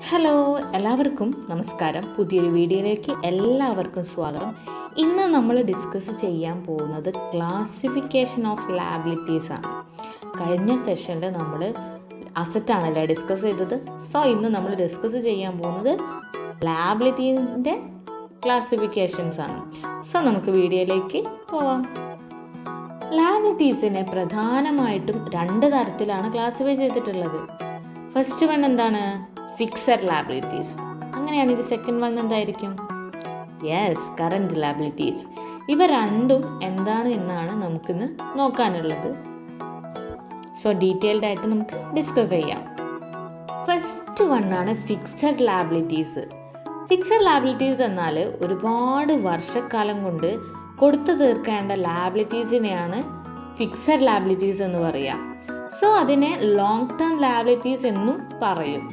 Hello, എല്ലാവർക്കും നമസ്കാരം. പുതിയൊരു വീഡിയോയിലേക്ക് എല്ലാവർക്കും സ്വാഗതം. ഇന്ന് നമ്മൾ ഡിസ്കസ് ചെയ്യാൻ പോകുന്നത് ക്ലാസിഫിക്കേഷൻ ഓഫ് ലയബിലിറ്റീസ് ആണ്. കഴിഞ്ഞ സെഷനിൽ നമ്മൾ അസറ്റാണല്ലേ ഡിസ്കസ് ചെയ്തത്. സോ ഇന്ന് നമ്മൾ ഡിസ്കസ് ചെയ്യാൻ പോകുന്നത് ലയബിലിറ്റീൻ്റെ ക്ലാസിഫിക്കേഷൻസ് ആണ്. സോ നമുക്ക് വീഡിയോയിലേക്ക് പോവാം. ലയബിലിറ്റീസിനെ പ്രധാനമായിട്ടും രണ്ട് തരത്തിലാണ് ക്ലാസിഫൈ ചെയ്തിട്ടുള്ളത്. ഫസ്റ്റ് വൺ എന്താണ്? Fixed liabilities. അങ്ങനെയാണെങ്കിൽ സെക്കൻഡ് വൺ എന്തായിരിക്കും? Yes, current liabilities. ഇവ രണ്ടും എന്താണ് എന്നാണ് നമുക്കിന്ന് നോക്കാനുള്ളത്. സോ ഡീറ്റെയിൽഡ് ആയിട്ട് നമുക്ക് ഡിസ്കസ് ചെയ്യാം. ഫസ്റ്റ് വൺ ആണ് ഫിക്സഡ് ലയബിലിറ്റീസ്. ഫിക്സഡ് ലയബിലിറ്റീസ് എന്നാൽ ഒരുപാട് വർഷക്കാലം കൊണ്ട് കൊടുത്തു തീർക്കേണ്ട ലയബിലിറ്റീസിനെയാണ് ഫിക്സഡ് ലയബിലിറ്റീസ് എന്ന് പറയുക. സോ അതിനെ ലോങ് ടേം ലയബിലിറ്റീസ് എന്നും പറയും.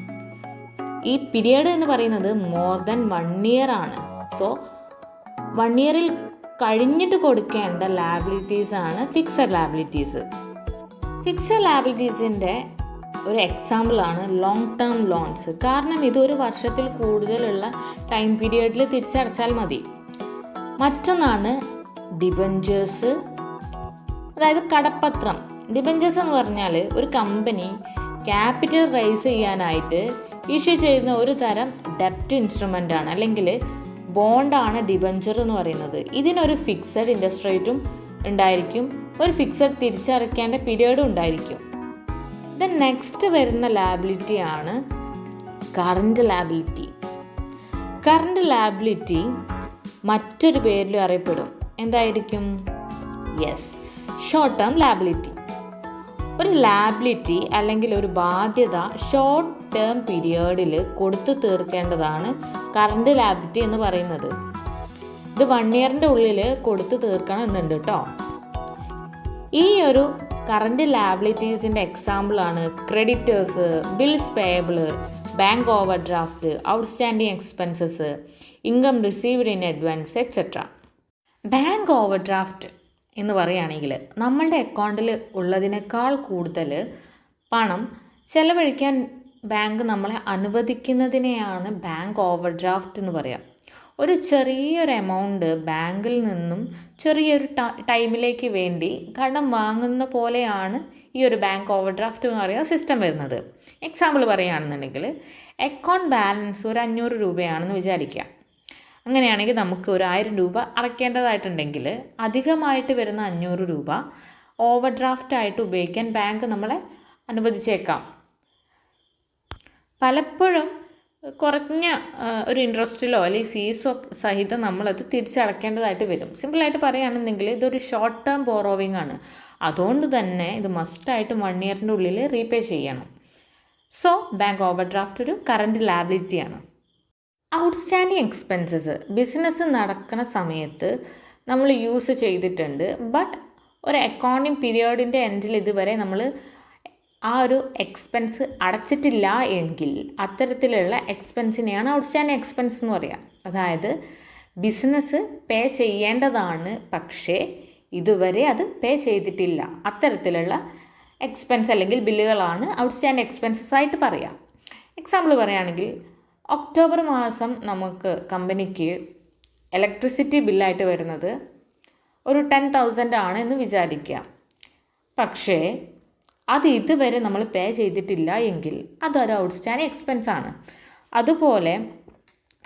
ഈ പീരിയഡ് എന്ന് പറയുന്നത് മോർ ദാൻ 1 year ആണ്. സോ 1 yearൽ കഴിഞ്ഞിട്ട് കൊടുക്കേണ്ട ലയബിലിറ്റീസ് ആണ് ഫിക്സഡ് ലയബിലിറ്റീസ്. ഫിക്സഡ് ലയബിലിറ്റീസിൻ്റെ ഒരു എക്സാമ്പിളാണ് ലോങ് ടേം ലോൺസ്. കാരണം ഇത് ഒരു വർഷത്തിൽ കൂടുതലുള്ള ടൈം പീരിയഡിൽ തിരിച്ചടച്ചാൽ മതി. മറ്റൊന്നാണ് ഡിബഞ്ചേഴ്സ്, അതായത് കടപ്പത്രം. ഡിബഞ്ചേഴ്സ് എന്ന് പറഞ്ഞാൽ ഒരു കമ്പനി ക്യാപിറ്റൽ റൈസ് ചെയ്യാനായിട്ട് ഇഷ്യൂ ചെയ്യുന്ന ഒരു തരം ഡെപ്റ്റ് ഇൻസ്ട്രുമെൻ്റ് ആണ്, അല്ലെങ്കിൽ ബോണ്ടാണ് ഡിബഞ്ചർ എന്ന് പറയുന്നത്. ഇതിനൊരു ഫിക്സഡ് ഇൻട്രസ്റ്റ് റേറ്റും ഉണ്ടായിരിക്കും, ഒരു ഫിക്സഡ് തിരിച്ചടയ്ക്കേണ്ട പീരിയഡും ഉണ്ടായിരിക്കും. ദെൻ നെക്സ്റ്റ് വരുന്ന ലയബിലിറ്റി ആണ് കറണ്ട് ലയബിലിറ്റി. കറണ്ട് ലയബിലിറ്റി മറ്റൊരു പേരിലും അറിയപ്പെടും. എന്തായിരിക്കും? Yes, short term liability. ഒരു ലയബിലിറ്റി അല്ലെങ്കിൽ ഒരു ബാധ്യത ഷോർട്ട് ടേം പീരിയഡിൽ കൊടുത്തു തീർക്കേണ്ടതാണ് കറണ്ട് ലയബിലിറ്റി എന്ന് പറയുന്നത്. ഇത് 1 yearൻ്റെ ഉള്ളിൽ കൊടുത്തു തീർക്കണം എന്നുണ്ട് കേട്ടോ. ഈ ഒരു കറണ്ട് ലയബിലിറ്റീസിൻ്റെ എക്സാമ്പിളാണ് creditors, bills payable, bank over draft, outstanding expenses, income received in advance etcetera. Bank over draft എന്ന് പറയുകയാണെങ്കിൽ നമ്മളുടെ അക്കൗണ്ടിൽ ഉള്ളതിനേക്കാൾ കൂടുതൽ പണം ചെലവഴിക്കാൻ ബാങ്ക് നമ്മളെ അനുവദിക്കുന്നതിനെയാണ് ബാങ്ക് ഓവർ ഡ്രാഫ്റ്റ് എന്ന് പറയാം. ഒരു ചെറിയൊരു എമൗണ്ട് ബാങ്കിൽ നിന്നും ചെറിയൊരു ടൈമിലേക്ക് വേണ്ടി കടം വാങ്ങുന്ന പോലെയാണ് ഈ ഒരു ബാങ്ക് ഓവർ ഡ്രാഫ്റ്റ് എന്ന് പറയുന്ന സിസ്റ്റം വരുന്നത്. എക്സാമ്പിൾ പറയുകയാണെന്നുണ്ടെങ്കിൽ അക്കൗണ്ട് ബാലൻസ് ഒരു 500 രൂപയാണെന്ന് വിചാരിക്കാം. അങ്ങനെയാണെങ്കിൽ നമുക്ക് ഒരു 1000 രൂപ അടയ്ക്കേണ്ടതായിട്ടുണ്ടെങ്കിൽ അധികമായിട്ട് വരുന്ന 500 രൂപ ഓവർ ഡ്രാഫ്റ്റായിട്ട് ഉപയോഗിക്കാൻ ബാങ്ക് നമ്മളെ അനുവദിച്ചേക്കാം. പലപ്പോഴും കുറഞ്ഞ ഒരു ഇൻട്രസ്റ്റിലോ അല്ലെങ്കിൽ ഫീസോ സഹിതം നമ്മളത് തിരിച്ചടയ്ക്കേണ്ടതായിട്ട് വരും. സിമ്പിളായിട്ട് പറയുകയാണെന്നുണ്ടെങ്കിൽ ഇതൊരു ഷോർട്ട് ടേം ബോറോവിങ് ആണ്. അതുകൊണ്ട് തന്നെ ഇത് മസ്റ്റായിട്ട് 1 yearൻ്റെ ഉള്ളിൽ റീപേ ചെയ്യണം. സോ ബാങ്ക് ഓവർ ഡ്രാഫ്റ്റ് ഒരു കറണ്ട് ലയബിലിറ്റിയാണ്. ഔട്ട്സ്റ്റാൻഡിങ് എക്സ്പെൻസസ് ബിസിനസ് നടക്കുന്ന സമയത്ത് നമ്മൾ യൂസ് ചെയ്തിട്ടുണ്ട്, ബട്ട് ഒരു അക്കൗണ്ടിങ് പീരിയഡിൻ്റെ എൻഡിൽ ഇതുവരെ നമ്മൾ ആ ഒരു എക്സ്പെൻസ് അടച്ചിട്ടില്ല എങ്കിൽ അത്തരത്തിലുള്ള എക്സ്പെൻസിനെയാണ് ഔട്ട്സ്റ്റാൻഡിങ് എക്സ്പെൻസ് എന്ന് പറയുക. അതായത് ബിസിനസ് പേ ചെയ്യേണ്ടതാണ്, പക്ഷേ ഇതുവരെ അത് പേ ചെയ്തിട്ടില്ല. അത്തരത്തിലുള്ള എക്സ്പെൻസ് അല്ലെങ്കിൽ ബില്ലുകളാണ് ഔട്ട്സ്റ്റാൻഡിങ് എക്സ്പെൻസസ് ആയിട്ട് പറയുക. എക്സാമ്പിൾ പറയുകയാണെങ്കിൽ ഒക്ടോബർ മാസം നമുക്ക് കമ്പനിക്ക് ഇലക്ട്രിസിറ്റി ബില്ലായിട്ട് വരുന്നത് ഒരു 10,000 ആണ് എന്ന് വിചാരിക്കുക. പക്ഷേ അത് ഇതുവരെ നമ്മൾ പേ ചെയ്തിട്ടില്ല എങ്കിൽ അതൊരു ഔട്ട്സ്റ്റാൻഡിങ് എക്സ്പെൻസ് ആണ്. അതുപോലെ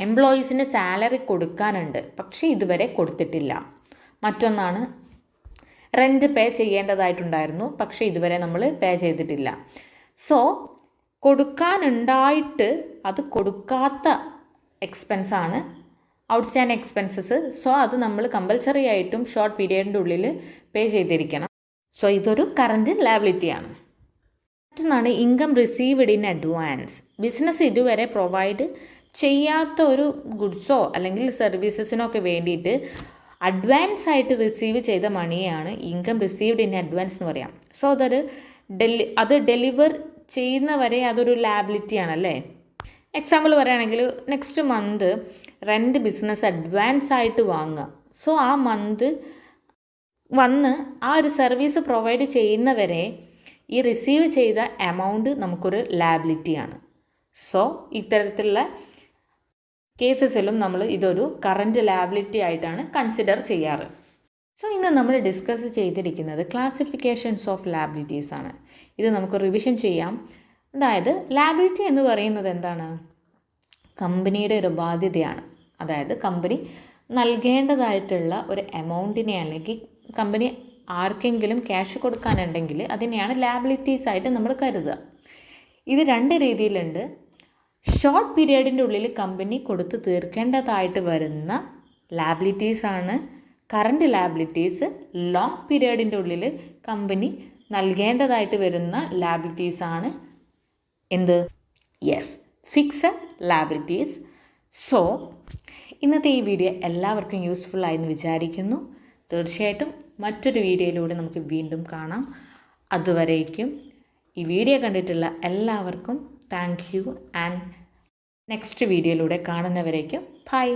എംപ്ലോയീസിന് സാലറി കൊടുക്കാനുണ്ട്, പക്ഷേ ഇതുവരെ കൊടുത്തിട്ടില്ല. മറ്റൊന്നാണ് റെൻറ്റ് പേ ചെയ്യേണ്ടതായിട്ടുണ്ടായിരുന്നു, പക്ഷേ ഇതുവരെ നമ്മൾ പേ ചെയ്തിട്ടില്ല. സോ കൊടുക്കാനുണ്ടായിട്ട് അത് കൊടുക്കാത്ത എക്സ്പെൻസാണ് ഔട്ട്സ്റ്റാൻഡിങ് എക്സ്പെൻസസ്. സോ അത് നമ്മൾ കമ്പൽസറി ആയിട്ടും ഷോർട്ട് പീരിയഡിൻ്റെ ഉള്ളിൽ പേ ചെയ്തിരിക്കണം. സോ ഇതൊരു കറണ്ട് ലയബിലിറ്റിയാണ്. മറ്റൊന്നാണ് income received in advance. Business ഇതുവരെ പ്രൊവൈഡ് ചെയ്യാത്ത ഒരു ഗുഡ്സോ അല്ലെങ്കിൽ സർവീസസിനോ ഒക്കെ വേണ്ടിയിട്ട് അഡ്വാൻസ് ആയിട്ട് റിസീവ് ചെയ്ത മണിയാണ് ഇൻകം റിസീവ്ഡ് ഇൻ അഡ്വാൻസ് എന്ന് പറയാം. സോ അത് ഡെലിവർ ചെയ്യുന്നവരെ അതൊരു ലയബിലിറ്റി ആണല്ലേ. എക്സാമ്പിൾ പറയുകയാണെങ്കിൽ next month rent business advance ആയിട്ട് വാങ്ങുക. സോ ആ മന്ത് വന്ന് ആ ഒരു സർവീസ് പ്രൊവൈഡ് ചെയ്യുന്നവരെ ഈ റിസീവ് ചെയ്ത എമൗണ്ട് നമുക്കൊരു ലയബിലിറ്റിയാണ്. സോ ഇത്തരത്തിലുള്ള കേസസിലും നമ്മൾ ഇതൊരു കറൻറ്റ് ലയബിലിറ്റി ആയിട്ടാണ് കൺസിഡർ ചെയ്യാറ്. സോ ഇന്ന് നമ്മൾ ഡിസ്കസ് ചെയ്തിരിക്കുന്നത് ക്ലാസിഫിക്കേഷൻസ് ഓഫ് ലയബിലിറ്റീസ് ആണ്. ഇത് നമുക്ക് റിവിഷൻ ചെയ്യാം. അതായത് ലയബിലിറ്റി എന്ന് പറയുന്നത് എന്താണ്? കമ്പനിയുടെ ഒരു ബാധ്യതയാണ്. അതായത് കമ്പനി നൽകേണ്ടതായിട്ടുള്ള ഒരു എമൗണ്ടിനെ അല്ലെങ്കിൽ കമ്പനി ആർക്കെങ്കിലും ക്യാഷ് കൊടുക്കാനുണ്ടെങ്കിൽ അതിനെയാണ് ലയബിലിറ്റീസ് ആയിട്ട് നമ്മൾ കരുതുക. ഇത് രണ്ട് രീതിയിലുണ്ട്. ഷോർട്ട് പീരിയഡിൻ്റെ ഉള്ളിൽ കമ്പനി കൊടുത്ത് തീർക്കേണ്ടതായിട്ട് വരുന്ന ലയബിലിറ്റീസാണ് കറൻറ്റ് ലയബിലിറ്റീസ്. ലോങ് പീരിയഡിൻ്റെ ഉള്ളിൽ കമ്പനി നൽകേണ്ടതായിട്ട് വരുന്ന ലയബിലിറ്റീസാണ് എന്ത്? Yes, fixed liabilities. സോ ഇന്നത്തെ ഈ വീഡിയോ എല്ലാവർക്കും യൂസ്ഫുൾ ആയെന്ന് വിചാരിക്കുന്നു. തീർച്ചയായിട്ടും മറ്റൊരു വീഡിയോയിലൂടെ നമുക്ക് വീണ്ടും കാണാം. അതുവരേക്കും ഈ വീഡിയോ കണ്ടിട്ടുള്ള എല്ലാവർക്കും താങ്ക് യു. ആൻഡ് നെക്സ്റ്റ് വീഡിയോയിലൂടെ കാണുന്നവരേക്കും ബൈ.